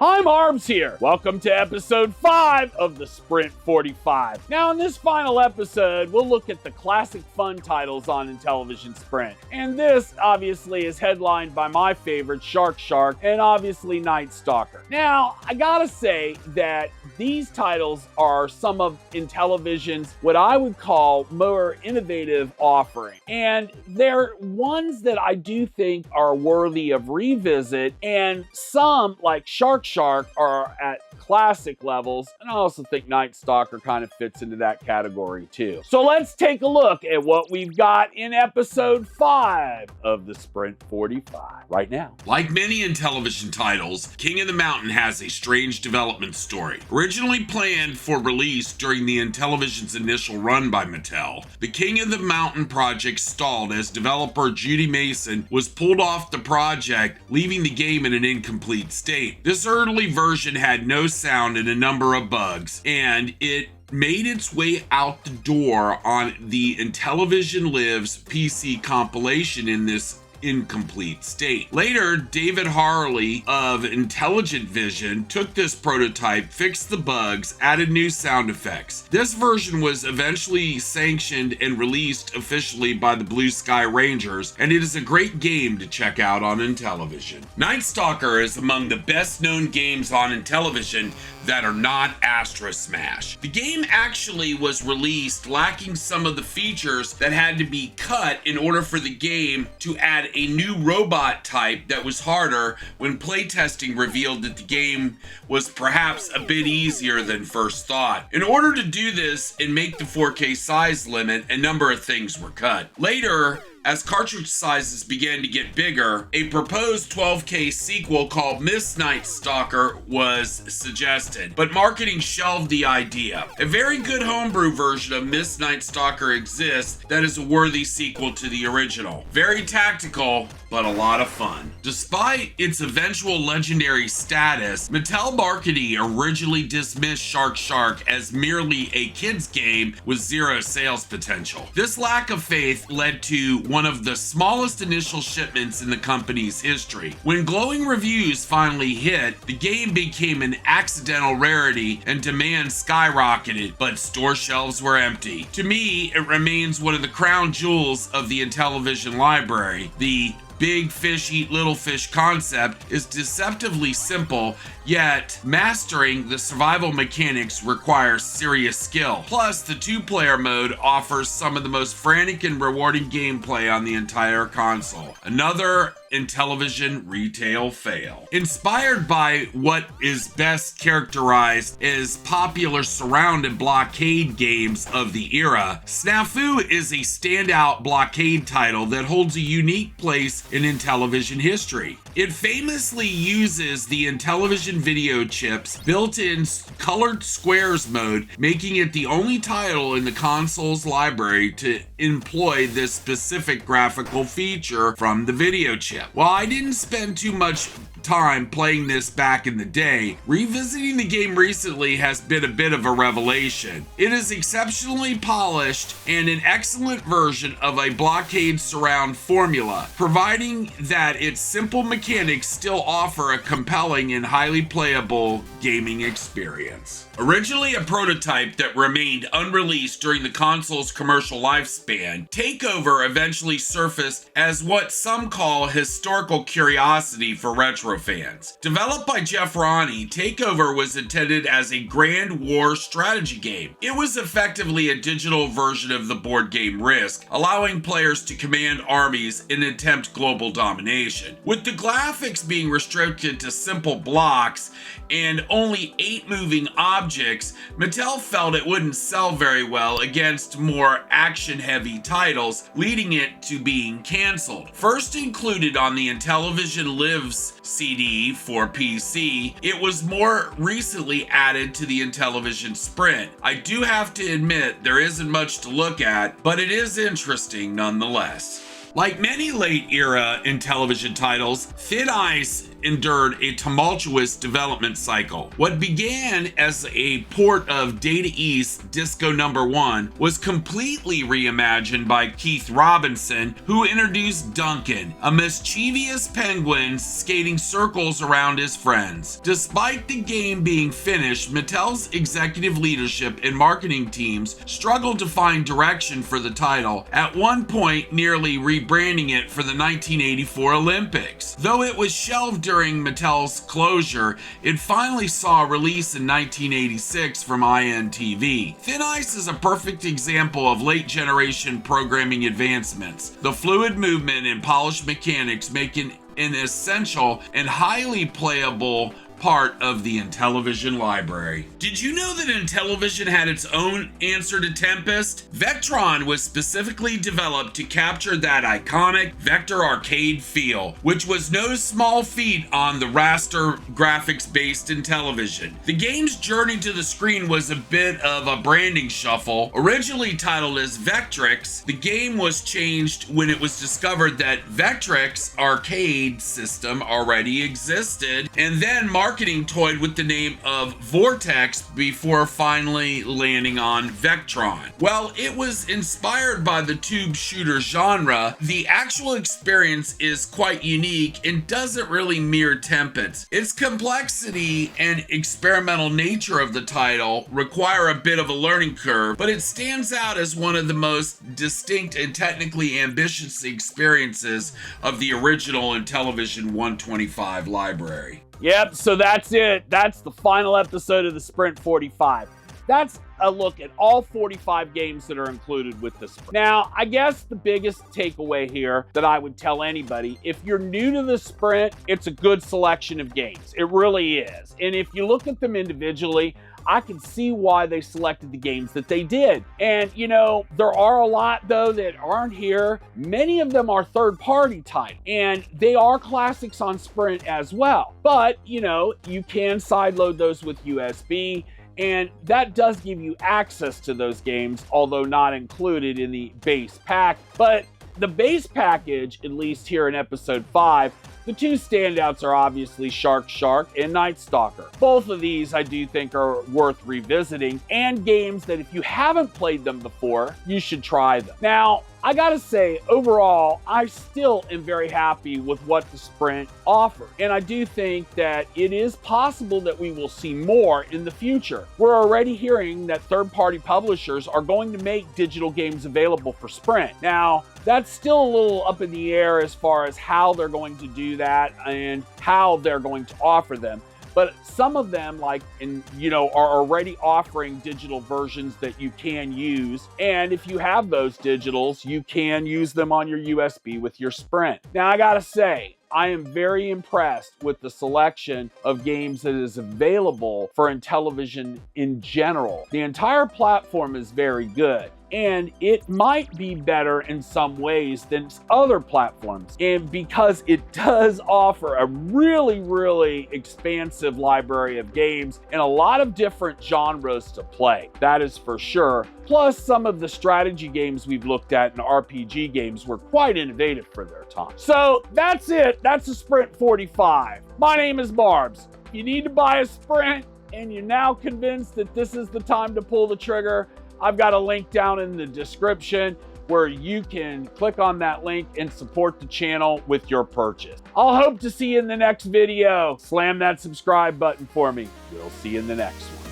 I'm Arms here. Welcome to episode 5 of the Sprint 45. Now, in this final episode, we'll look at the classic fun titles on Intellivision Sprint. And this, obviously, is headlined by my favorite, Shark and obviously Night Stalker. Now, I gotta say that these titles are some of Intellivision's, what I would call, more innovative offering. And they're ones that I do think are worthy of revisit, and some, like Shark, are at classic levels, and I also think Night Stalker kind of fits into that category too. So let's take a look at what we've got in episode 5 of the Sprint 45 right now. Like many Intellivision titles, King of the Mountain has a strange development story. Originally planned for release during the Intellivision's initial run by Mattel, the King of the Mountain project stalled as developer Judy Mason was pulled off the project, leaving the game in an incomplete state. This early version had no sound and a number of bugs, and it made its way out the door on the Intellivision Lives PC compilation in this incomplete state. Later, David Harley of Intelligent Vision took this prototype, fixed the bugs, added new sound effects. This version was eventually sanctioned and released officially by the Blue Sky Rangers, and it is a great game to check out on Intellivision. Night Stalker is among the best known games on Intellivision that are not Astra Smash. The game actually was released lacking some of the features that had to be cut in order for the game to add a new robot type that was harder, when playtesting revealed that the game was perhaps a bit easier than first thought. In order to do this and make the 4K size limit, a number of things were cut. Later, as cartridge sizes began to get bigger, a proposed 12K sequel called Miss Night Stalker was suggested, but marketing shelved the idea. A very good homebrew version of Miss Night Stalker exists that is a worthy sequel to the original. Very tactical, but a lot of fun. Despite its eventual legendary status, Mattel marketing originally dismissed Shark as merely a kid's game with zero sales potential. This lack of faith led to one of the smallest initial shipments in the company's history. When glowing reviews finally hit, the game became an accidental rarity and demand skyrocketed, but store shelves were empty. To me, it remains one of the crown jewels of the Intellivision library. The big fish eat little fish concept is deceptively simple, yet mastering the survival mechanics requires serious skill. Plus, the 2-player mode offers some of the most frantic and rewarding gameplay on the entire console. Another Intellivision retail fail. Inspired by what is best characterized as popular surround and blockade games of the era, Snafu is a standout blockade title that holds a unique place in Intellivision history. It famously uses the Intellivision video chip's built-in colored squares mode, making it the only title in the console's library to employ this specific graphical feature from the video chip. While I didn't spend too much time playing this back in the day, revisiting the game recently has been a bit of a revelation. It is exceptionally polished and an excellent version of a blockade surround formula, providing that its simple mechanics still offer a compelling and highly playable gaming experience. Originally a prototype that remained unreleased during the console's commercial lifespan, Takeover eventually surfaced as what some call historical curiosity for retro fans. Developed by Jeff Ronnie, Takeover was intended as a grand war strategy game. It was effectively a digital version of the board game Risk, allowing players to command armies and attempt global domination. With the graphics being restricted to simple blocks and only 8 moving objects, Mattel felt it wouldn't sell very well against more action-heavy titles, leading it to being canceled. First included on the Intellivision Lives CD for PC, it was more recently added to the Intellivision Sprint. I do have to admit there isn't much to look at, but it is interesting nonetheless. Like many late-era Intellivision titles, Thin Ice endured a tumultuous development cycle. What began as a port of Data East Disco Number 1 was completely reimagined by Keith Robinson, who introduced Duncan, a mischievous penguin skating circles around his friends. Despite the game being finished, Mattel's executive leadership and marketing teams struggled to find direction for the title, at one point nearly rebranding it for the 1984 Olympics. Though it was shelved during Mattel's closure, it finally saw a release in 1986 from INTV. Thin Ice is a perfect example of late generation programming advancements. The fluid movement and polished mechanics make an essential and highly playable part of the Intellivision library. Did you know that Intellivision had its own answer to Tempest? Vectron was specifically developed to capture that iconic vector arcade feel, which was no small feat on the raster graphics-based Intellivision. The game's journey to the screen was a bit of a branding shuffle. Originally titled as Vectrix, the game was changed when it was discovered that Vectrix arcade system already existed, and then marketing toyed with the name of Vortex before finally landing on Vectron. While it was inspired by the tube shooter genre, the actual experience is quite unique and doesn't really mirror Tempest. Its complexity and experimental nature of the title require a bit of a learning curve, but it stands out as one of the most distinct and technically ambitious experiences of the original Intellivision 125 library. Yep, so that's it. That's the final episode of the Sprint 45. That's a look at all 45 games that are included with this. Now, I guess the biggest takeaway here that I would tell anybody, if you're new to the Sprint, it's a good selection of games. It really is. And if you look at them individually, I can see why they selected the games that they did. And, you know, there are a lot, though, that aren't here. Many of them are third-party titles, and they are classics on Sprint as well. But, you know, you can sideload those with USB, and that does give you access to those games, although not included in the base pack. But the base package, at least here in episode 5, the two standouts are obviously Shark and Night Stalker. Both of these I do think are worth revisiting, and games that if you haven't played them before, you should try them. Now, I gotta say, overall, I still am very happy with what the Sprint offered. And I do think that it is possible that we will see more in the future. We're already hearing that third-party publishers are going to make digital games available for Sprint. Now, that's still a little up in the air as far as how they're going to do that and how they're going to offer them. But some of them, like, are already offering digital versions that you can use. And if you have those digitals, you can use them on your USB with your Sprint. Now, I gotta say, I am very impressed with the selection of games that is available for Intellivision in general. The entire platform is very good, and it might be better in some ways than other platforms. And because it does offer a really, really expansive library of games and a lot of different genres to play, that is for sure. Plus, some of the strategy games we've looked at and RPG games were quite innovative for their time. So that's it. That's the Sprint 45. My name is Barbs. If you need to buy a Sprint and you're now convinced that this is the time to pull the trigger, I've got a link down in the description where you can click on that link and support the channel with your purchase. I'll hope to see you in the next video. Slam that subscribe button for me. We'll see you in the next one.